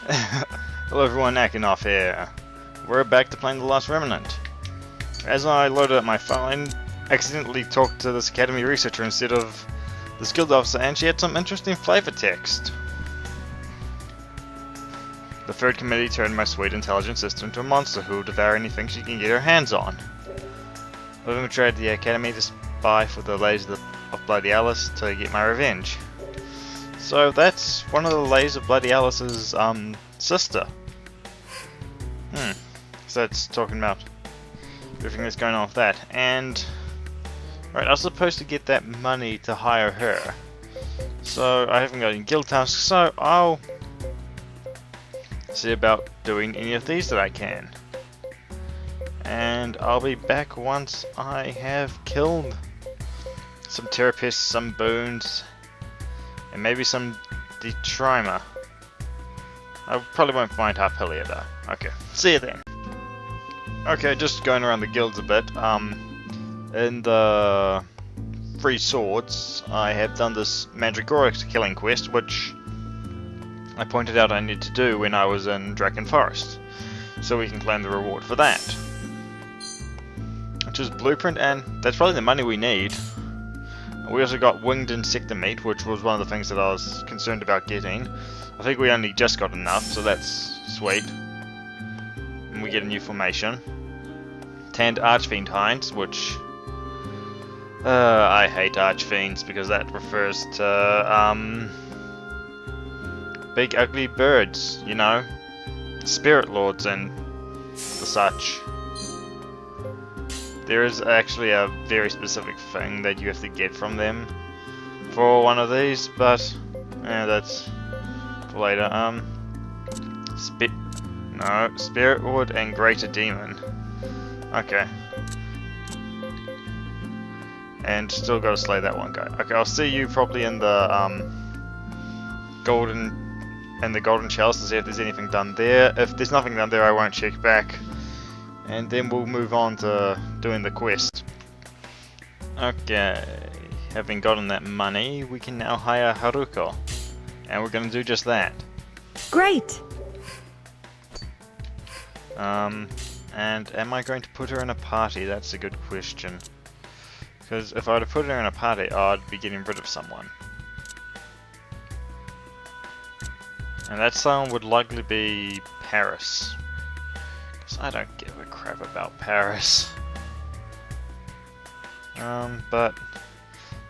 Hello everyone, Akinoff here. We're back to playing The Last Remnant. As I loaded up my phone, I accidentally talked to this academy researcher instead of the guild officer, and she had some interesting flavor text. The third committee turned my sweet intelligent sister into a monster who will devour anything she can get her hands on. I've betrayed the academy to spy for the ladies of Bloody Alice to get my revenge. So that's one of the ladies of Bloody Alice's sister. So it's talking about everything that's going on with that. And right, I was supposed to get that money to hire her. So I haven't got any guild tasks, so I'll see about doing any of these that I can. And I'll be back once I have killed some Terrapists, some Boons, and maybe some Detrimer. I probably won't find Harpelia though. Okay, see you then. Okay, just going around the guilds a bit. In the Free Swords, I have done this Mandragora killing quest, which I pointed out I need to do when I was in Draken Forest, so we can claim the reward for that. Which is Blueprint, and that's probably the money we need. We also got Winged Insecta Meat, which was one of the things that I was concerned about getting. I think we only just got enough, so that's sweet. And we get a new formation. Tanned Archfiend Hinds, which I hate Archfiends because that refers to big ugly birds, you know, spirit lords and the such. There is actually a very specific thing that you have to get from them for one of these, but that's for later. Spirit Lord and Greater Demon. Okay. And still gotta slay that one guy. Okay, I'll see you probably in the golden chalice to see if there's anything done there. If there's nothing done there, I won't check back. And then we'll move on to doing the quest. Okay, having gotten that money, we can now hire Haruko. And we're gonna do just that. Great! And am I going to put her in a party? That's a good question. Because if I were to put her in a party, I'd be getting rid of someone. And that someone would likely be Paris. Because I don't give a crap about Paris. But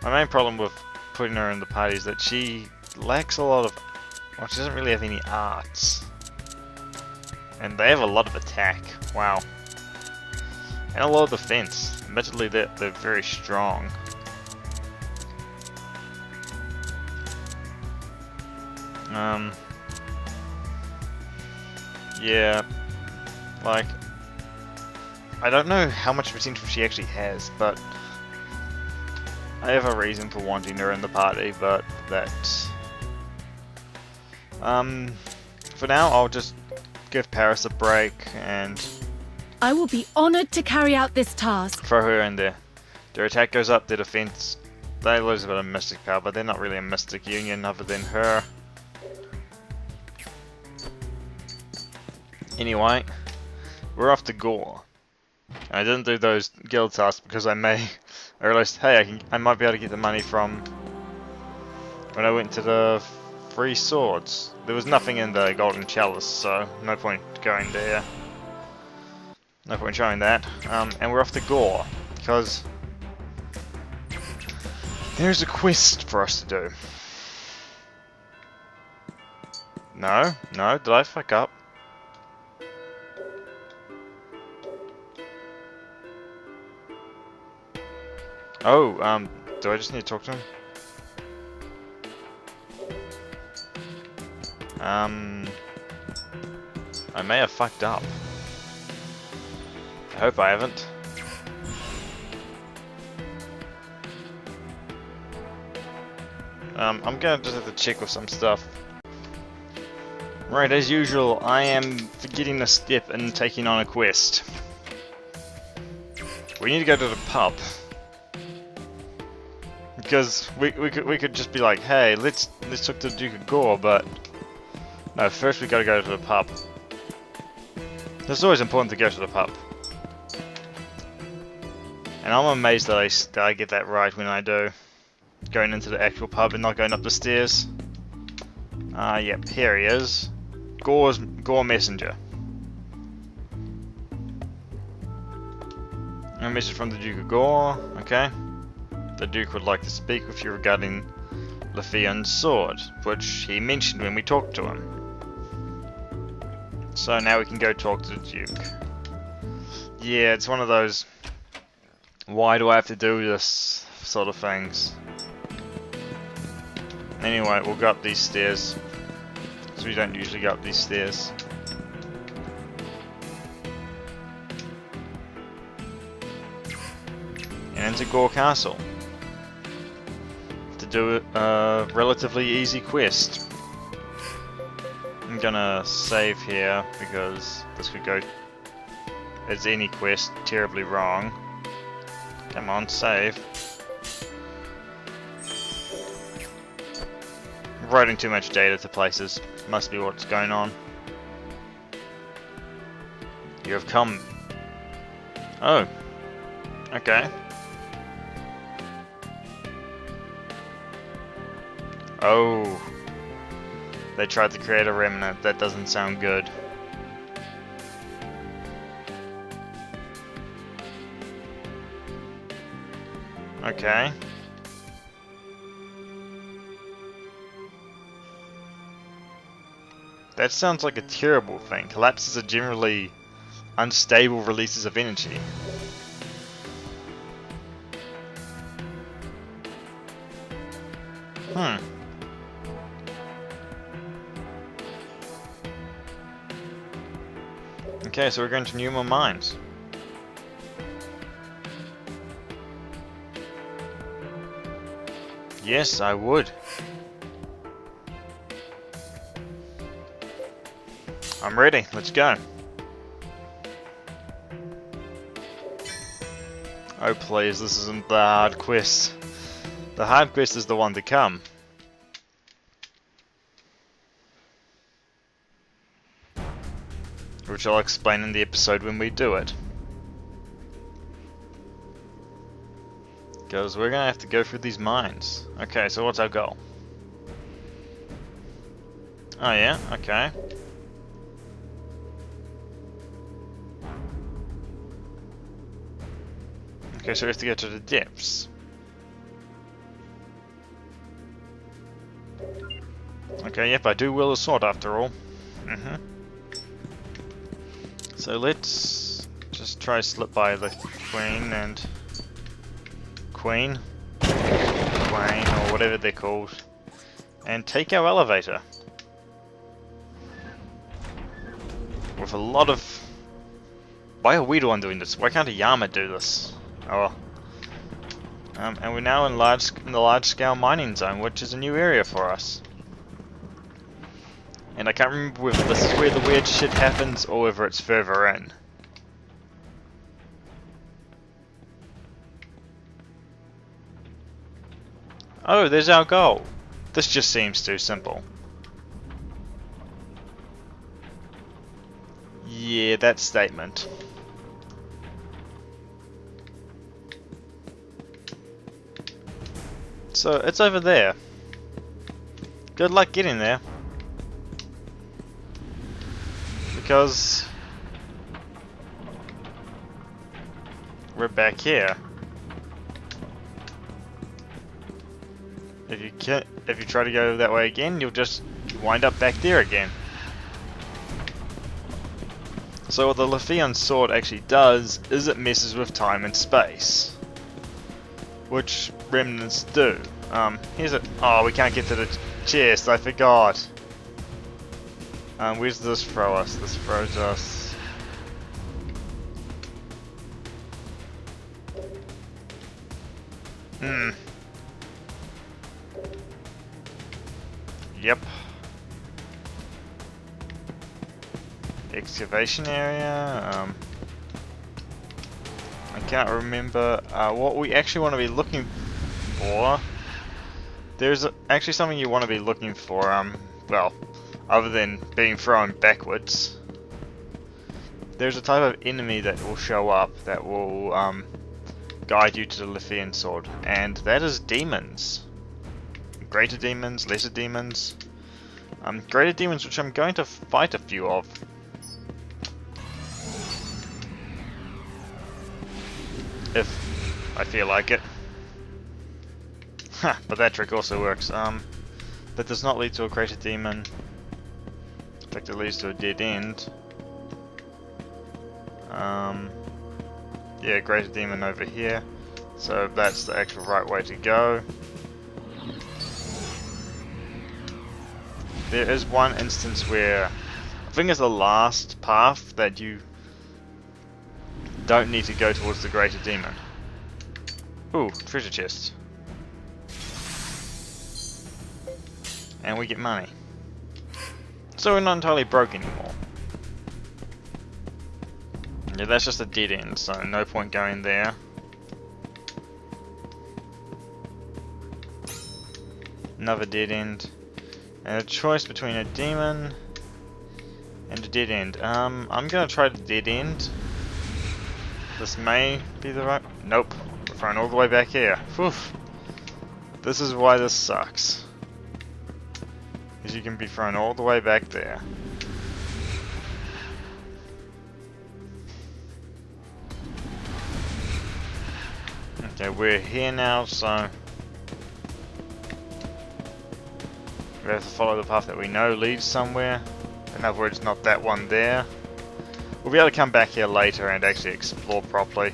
my main problem with putting her in the party is that she lacks a lot of... Well, she doesn't really have any arts. And they have a lot of attack. Wow. And a lot of defense. Admittedly, they're very strong. Yeah. Like, I don't know how much potential she actually has, but I have a reason for wanting her in the party, but that's... For now, I'll just give Paris a break and I will be honored to carry out this task. throw her in there. Their attack goes up, their defense... They lose a bit of mystic power, but they're not really a mystic union other than her. Anyway, we're off to Gore. I didn't do those guild tasks because I realized, hey, I might be able to get the money from when I went to the Free Swords. There was nothing in the Golden Chalice, so no point going there. No point showing that. And we're off to Gore because there's a quest for us to do. No, did I fuck up? Oh, do I just need to talk to him? I may have fucked up. I hope I haven't. I'm gonna just have to check with some stuff. Right, as usual, I am forgetting a step in taking on a quest. We need to go to the pub. Because we could just be like, hey, let's talk to the Duke of Gore, but No, first we gotta go to the pub. It's always important to go to the pub. And I'm amazed that I get that right when I do. Going into the actual pub and not going up the stairs. Yep, here he is. Gore Messenger. A message from the Duke of Gore, okay. The Duke would like to speak with you regarding Letheon's sword, which he mentioned when we talked to him. So now we can go talk to the Duke. Yeah, it's one of those, why do I have to do this sort of things. Anyway, we'll go up these stairs, because we don't usually go up these stairs. And into Gore Castle to do a relatively easy quest. I'm gonna save here because this could go as any quest terribly wrong. Come on, save. I'm writing too much data to places. Must be what's going on. You have come. Oh. Okay. Oh. They tried to create a remnant. That doesn't sound good. Okay. That sounds like a terrible thing. Collapses are generally unstable releases of energy. Okay, so we're going to Numa Mines. Yes, I would. I'm ready, let's go. Oh please, this isn't the hard quest. The hard quest is the one to come. Which I'll explain in the episode when we do it. Because we're gonna have to go through these mines. Okay, so what's our goal? Oh yeah, okay. Okay, so we have to get to the depths. Okay, yep, I do will a sword after all. So let's just try slip by the Queen and Queen, or whatever they're called, and take our elevator. With a lot of... Why are we the one doing this? Why can't a Yama do this? Oh. And we're now in the large-scale mining zone, which is a new area for us. And I can't remember whether this is where the weird shit happens or whether it's further in. Oh, there's our goal. This just seems too simple. Yeah, that statement. So, it's over there. Good luck getting there. Because we're back here. If you try to go that way again, you'll just wind up back there again. So what the Letheon sword actually does is it messes with time and space, which remnants do. Here's a... Oh, we can't get to the chest. I forgot. Where does this throw us? This throws us... Yep. Excavation area. I can't remember what we actually want to be looking for. There's actually something you want to be looking for. Well, other than being thrown backwards. There's a type of enemy that will show up that will guide you to the Lithian sword, and that is demons. Greater demons, lesser demons. Greater demons, which I'm going to fight a few of. If I feel like it. But that trick also works. That does not lead to a greater demon. In fact, it leads to a dead end. Yeah, greater demon over here. So that's the actual right way to go. There is one instance where I think it's the last path that you don't need to go towards the greater demon. Ooh, treasure chest. And we get money. So we're not entirely broke anymore. Yeah, that's just a dead end, so no point going there. Another dead end. And a choice between a demon and a dead end. I'm gonna try the dead end. This may be the right... Nope. We're thrown all the way back here. Whew. This is why this sucks. Because you can be thrown all the way back there. Okay, we're here now, so we have to follow the path that we know leads somewhere. In other words, not that one there. We'll be able to come back here later and actually explore properly.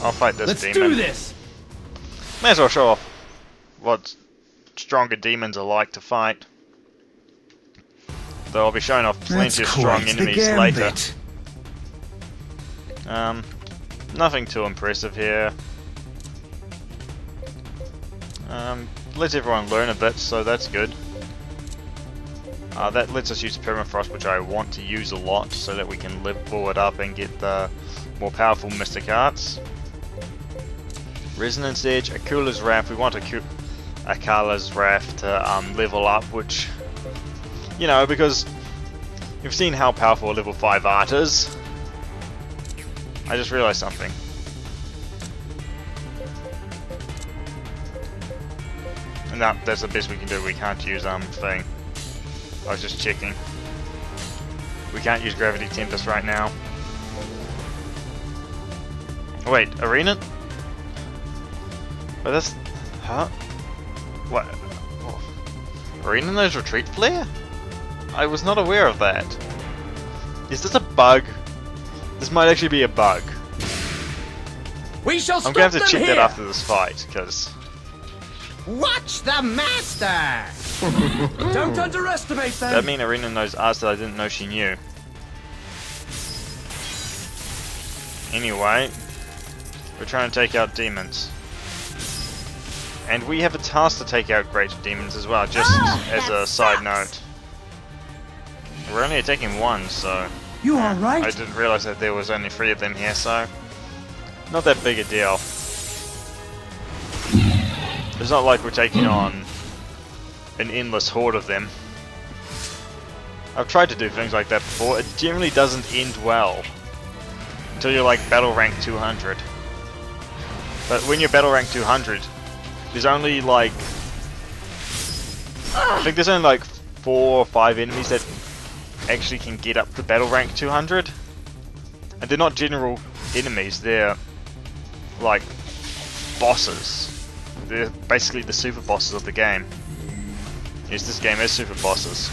I'll fight this demon. Let's do this! May as well show off what stronger demons are like to fight. Though I'll be showing off plenty of strong enemies later. Nothing too impressive here. Lets everyone learn a bit, so that's good. That lets us use permafrost, which I want to use a lot, so that we can level it up and get the more powerful mystic arts. Resonance Edge, Akula's Wrath. We want Akala's Wrath to level up, which, you know, because you've seen how powerful a level 5 art is. I just realized something. No, that's the best we can do. We can't use thing. I was just checking. We can't use Gravity Tempest right now. Oh, wait, Arena? But that's... Huh? What? Oh. Arena knows Retreat Flare? I was not aware of that. Is this a bug? This might actually be a bug. We shall I'm going to have to check that after this fight, because... Watch the master! Don't underestimate them! That mean Arena knows arts that I didn't know she knew. Anyway, we're trying to take out demons. And we have a task to take out greater demons as well, just as a side note. We're only attacking one, so... You alright? I didn't realize that there was only 3 of them here, so... Not that big a deal. It's not like we're taking on an endless horde of them. I've tried to do things like that before. It generally doesn't end well until you're like battle rank 200. But when you're battle rank 200, there's only like... I think there's only like 4 or 5 enemies that actually can get up to battle rank 200. And they're not general enemies, they're like bosses. They're basically the super bosses of the game. Yes, this game is super bosses.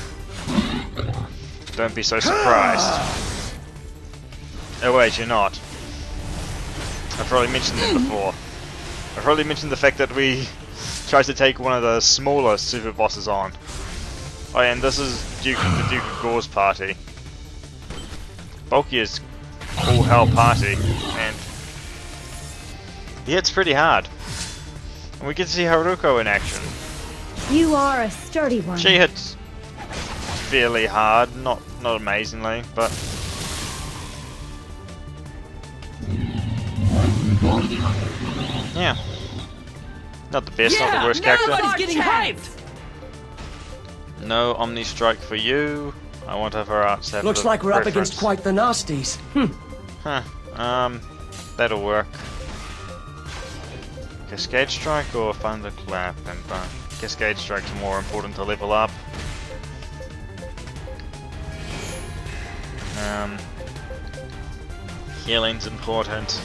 Don't be so surprised. Oh wait, you're not. I've probably mentioned it before. I've probably mentioned the fact that we tried to take one of the smaller super bosses on. Oh yeah, and this is the Duke of Gore's party. Bulky is all hell party, and he hits pretty hard. And we get to see Haruko in action. You are a sturdy one. She hits fairly hard, not amazingly, but yeah, not the best, not the worst character. Everybody's getting hyped. No Omni Strike for you. I want to have our arts have Looks the like we're up preference. against quite the nasties. Huh. That'll work. Cascade Strike or Thunderclap? And Cascade Strike's more important to level up. Healing's important.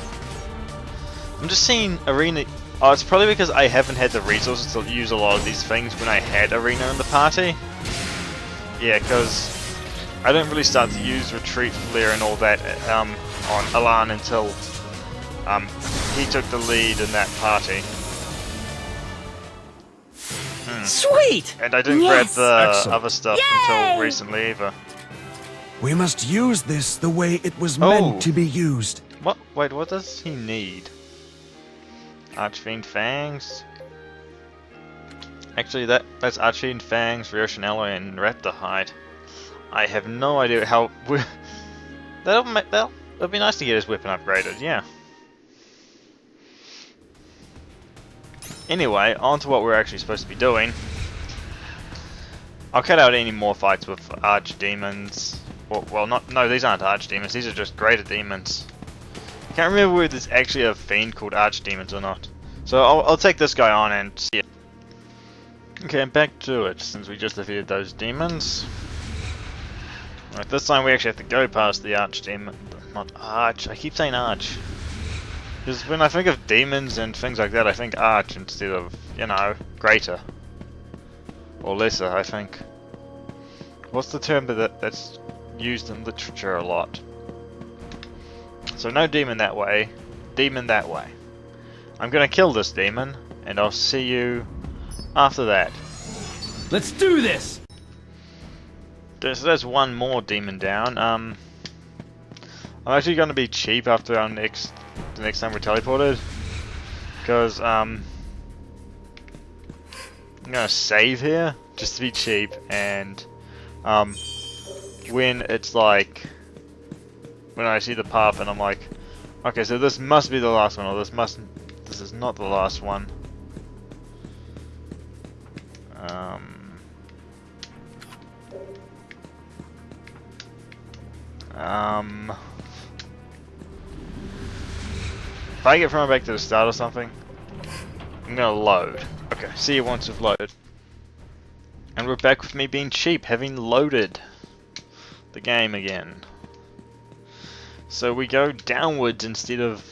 I'm just seeing Arena. Oh, it's probably because I haven't had the resources to use a lot of these things when I had Arena in the party. Yeah, because I don't really start to use Retreat Flare and all that on Alan until he took the lead in that party. Sweet! And I didn't Yes! grab the Excellent. other stuff Yay! until recently either. We must use this the way it was Oh. meant to be used. What? Wait, what does he need? Archfiend Fangs? Actually, that's Archfiend Fangs, Ryoshi Alloy, and Raptor Hide. I have no idea how. It'll be nice to get his weapon upgraded, yeah. Anyway, on to what we're actually supposed to be doing. I'll cut out any more fights with Archdemons. Well, no, these aren't Archdemons, these are just greater demons. I can't remember whether there's actually a fiend called Archdemons or not. So I'll take this guy on and see it. Okay, back to it, since we just defeated those demons. Right, this time we actually have to go past the Archdemon. Not Arch, I keep saying Arch. Because when I think of demons and things like that, I think Arch instead of, you know, greater. Or lesser, I think. What's the term that's used in literature a lot? So no demon that way, demon that way. I'm gonna kill this demon, and I'll see you after that. Let's do this! Okay, so there's one more demon down. I'm actually gonna be cheap after the next time we're teleported. Because, I'm gonna save here, just to be cheap, and, when it's like, when I see the path and I'm like, okay, so this must be the last one, or this is not the last one. If I get thrown back to the start or something, I'm gonna load. Okay, see you once we've loaded. And we're back with me being cheap, having loaded the game again. So we go downwards instead of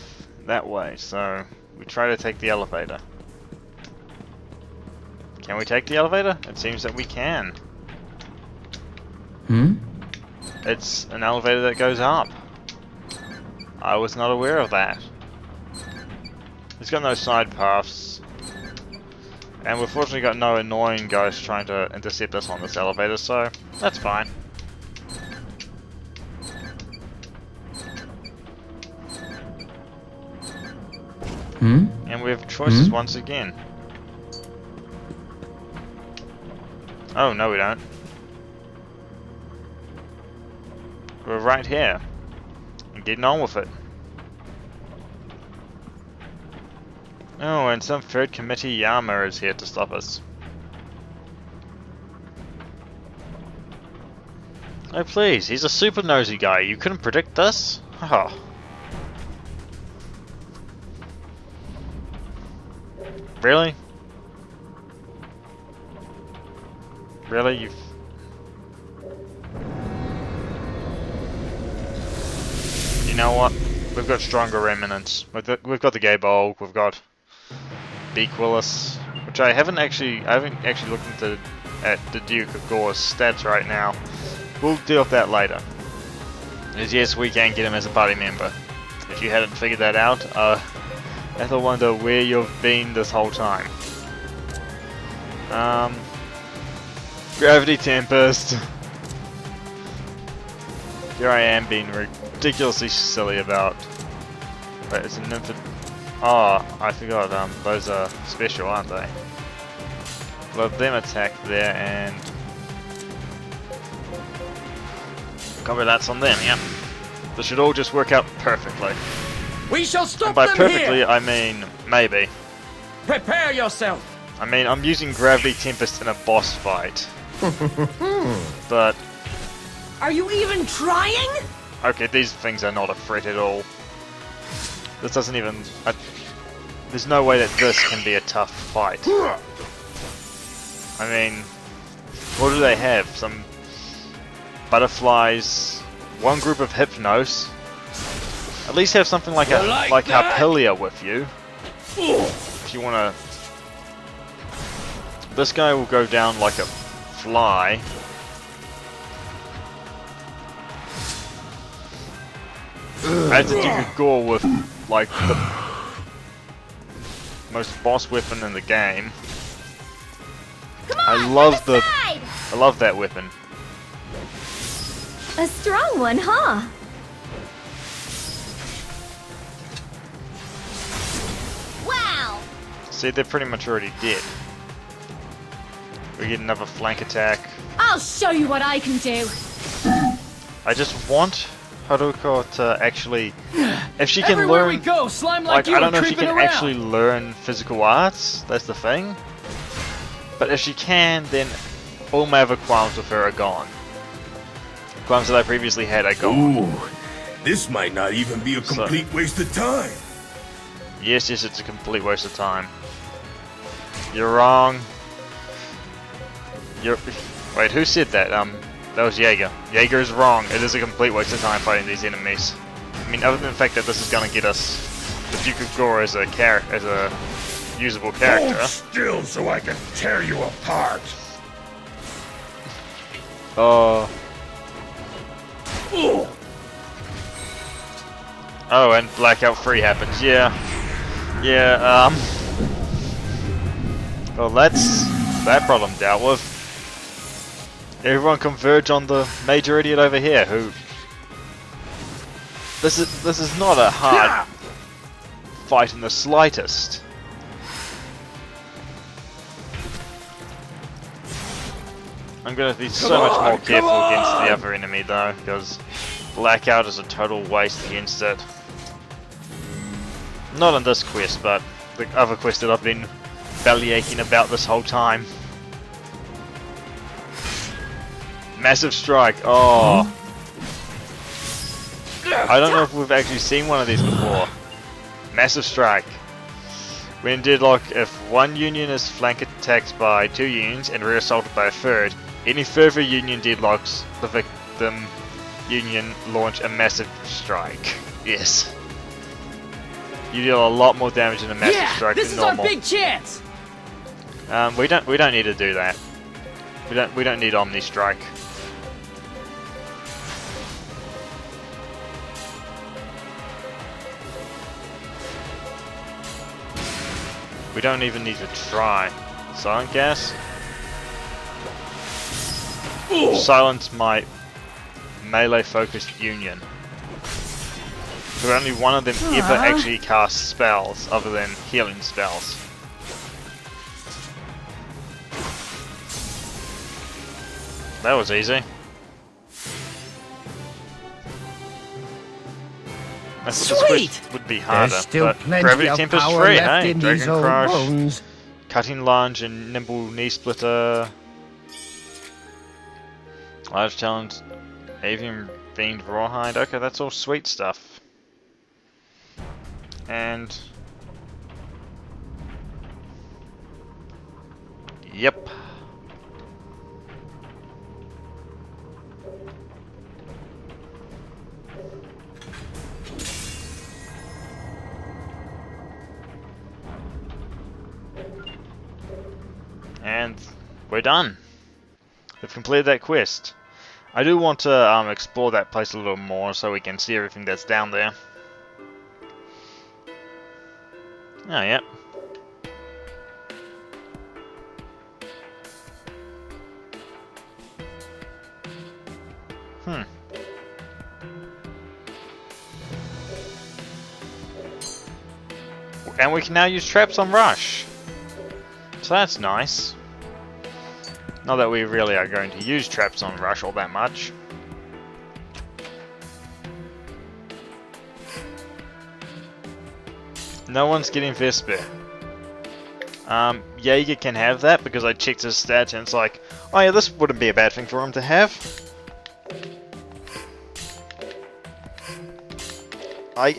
that way, so we try to take the elevator. Can we take the elevator? It seems that we can. It's an elevator that goes up. I was not aware of that. It's got no side paths. And we've fortunately got no annoying guys trying to intercept us on this elevator, so that's fine. And we have choices once again. Oh, no we don't. We're right here. And getting on with it. Oh, and some third committee Yama is here to stop us. Oh please, he's a super nosy guy. You couldn't predict this? Oh. Really? Really? You've... You know what? We've got stronger remnants. We've got the Gay Bulk, we've got Beak Willis, which I haven't actually looked into at the Duke of Gore's stats right now. We'll deal with that later. Because yes, we can get him as a party member. If you hadn't figured that out, I have to wonder where you've been this whole time. Gravity Tempest. Here I am being ridiculously silly about... Wait, it's an infant... Oh, I forgot, those are special, aren't they? Let them attack there and... Cover that's on them, yeah. This should all just work out perfectly. We shall stop And by them perfectly, here! I mean maybe. Prepare yourself! I mean, I'm using Gravity Tempest in a boss fight. But Are you even trying? okay, these things are not a threat at all. This doesn't even... there's no way that this can be a tough fight. I mean, what do they have? Some butterflies, one group of hypnos. At least have something like a like Harpilia with you. If you wanna... This guy will go down like a fly. As if you could gore with like the most boss weapon in the game. I love that weapon. A strong one, huh? Wow! See, they're pretty much already dead. We get another flank attack. I'll show you what I can do. I just want Haruko to actually, if she can Everywhere we learn, go, slime like you I don't are know if she creeping can around. actually learn physical arts. That's the thing. But if she can, then all my other qualms with her are gone. Qualms that I previously had are gone. Ooh, this might not even be a complete waste of time. Yes, it's a complete waste of time. You're wrong. Wait, who said that? That was Jaeger. Jaeger is wrong. It is a complete waste of time fighting these enemies. I mean, other than the fact that this is gonna get us the Duke of Gore as a usable character. Hold still so I can tear you apart. Oh, and Blackout 3 happens. Yeah. Well, that's that problem dealt with. Everyone converge on the major idiot over here, who... This is not a hard fight in the slightest. I'm gonna be so much more careful against the other enemy though, because Blackout is a total waste against it. Not on this quest, but the other quest that I've been bellyaching about this whole time. Massive Strike, oh. I don't know if we've actually seen one of these before. Massive Strike. When deadlock, if one union is flank attacked by 2 unions and rear assaulted by a third, any further union deadlocks the victim union launch a Massive Strike. Yes. You deal a lot more damage in a Massive Strike this than is normal. our big chance. We don't need to do that. We don't need Omni Strike. We don't even need to try. Silent Gas? Silence my melee-focused union. So only one of them ever actually casts spells other than healing spells. That was easy. This quest would be harder, There's still but plenty Gravity of Tempest power free, left hey? in Dragon these old Crush, bones. Cutting Lunge, and Nimble Knee Splitter. Large Challenge, Avian Fiend Rawhide. Okay, that's all sweet stuff. And... Yep. And we're done. We've completed that quest. I do want to explore that place a little more so we can see everything that's down there. Oh, yeah. And we can now use traps on Rush. So that's nice. Not that we really are going to use traps on Rush all that much. No one's getting Vesper. Jaeger can have that because I checked his stats and it's like, oh yeah, this wouldn't be a bad thing for him to have. I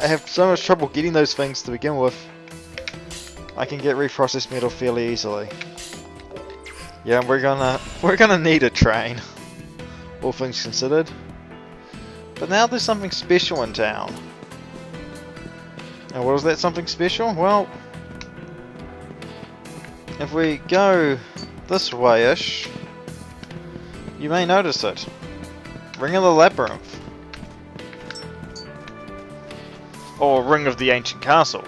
have so much trouble getting those things to begin with. I can get reprocessed metal fairly easily. Yeah, we're gonna need a train, all things considered. But now there's something special in town. And what is that something special? Well, if we go this way-ish, you may notice it. Ring of the Labyrinth. Or Ring of the Ancient Castle.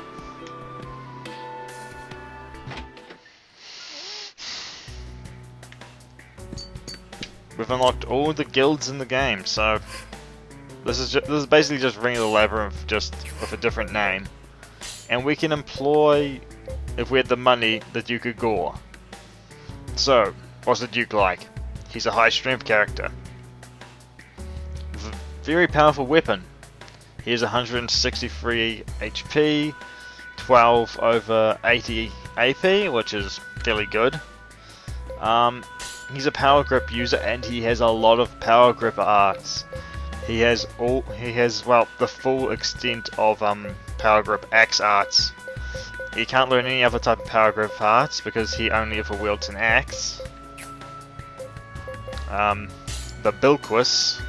We've unlocked all the guilds in the game, so this is basically just Ring of the Labyrinth, just with a different name. And we can employ, if we had the money, the Duke of Gore. So, what's the Duke like? He's a high strength character. With a very powerful weapon. He has 163 HP, 12 over 80 AP, which is fairly good. He's a power grip user and he has a lot of power grip arts. He has well the full extent of power grip axe arts. He can't learn any other type of power grip arts because he only ever wields an axe. The Bilquis,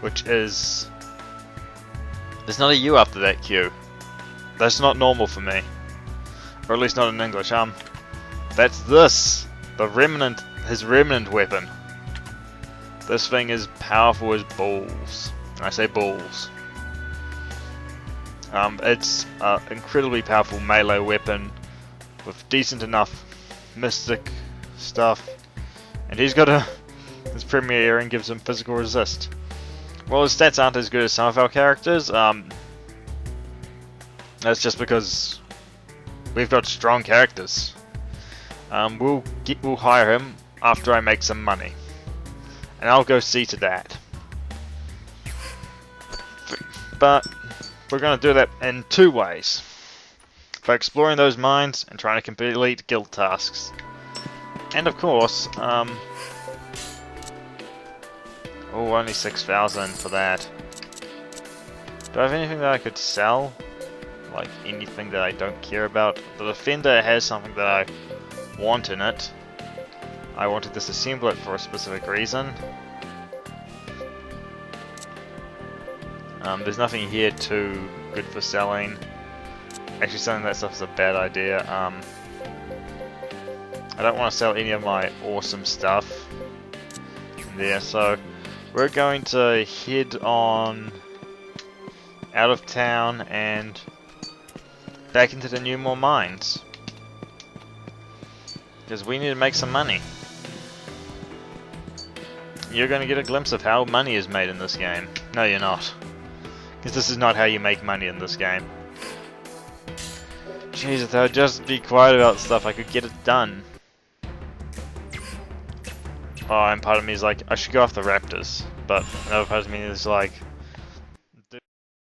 which is... There's not a U after that Q. That's not normal for me. Or at least not in English. That's this. The Remnant, his Remnant weapon. This thing is powerful as balls. And I say balls. It's an incredibly powerful melee weapon with decent enough mystic stuff. And he's got his premier earring gives him physical resist. Well, his stats aren't as good as some of our characters. That's just because we've got strong characters. We'll hire him after I make some money, and I'll go see to that. But we're going to do that in two ways: by exploring those mines and trying to complete guild tasks, and of course, only 6,000 for that. Do I have anything that I could sell? Like anything that I don't care about? The Defender has something that I want in it. I want to disassemble it for a specific reason. There's nothing here too good for selling. Actually, selling that stuff is a bad idea. I don't want to sell any of my awesome stuff in there, so we're going to head on out of town and back into the Newmore mines. Because we need to make some money. You're going to get a glimpse of how money is made in this game. No, you're not. Because this is not how you make money in this game. Jeez, if I would just be quiet about stuff, I could get it done. Oh, and part of me is like, I should go after raptors. But another part of me is like,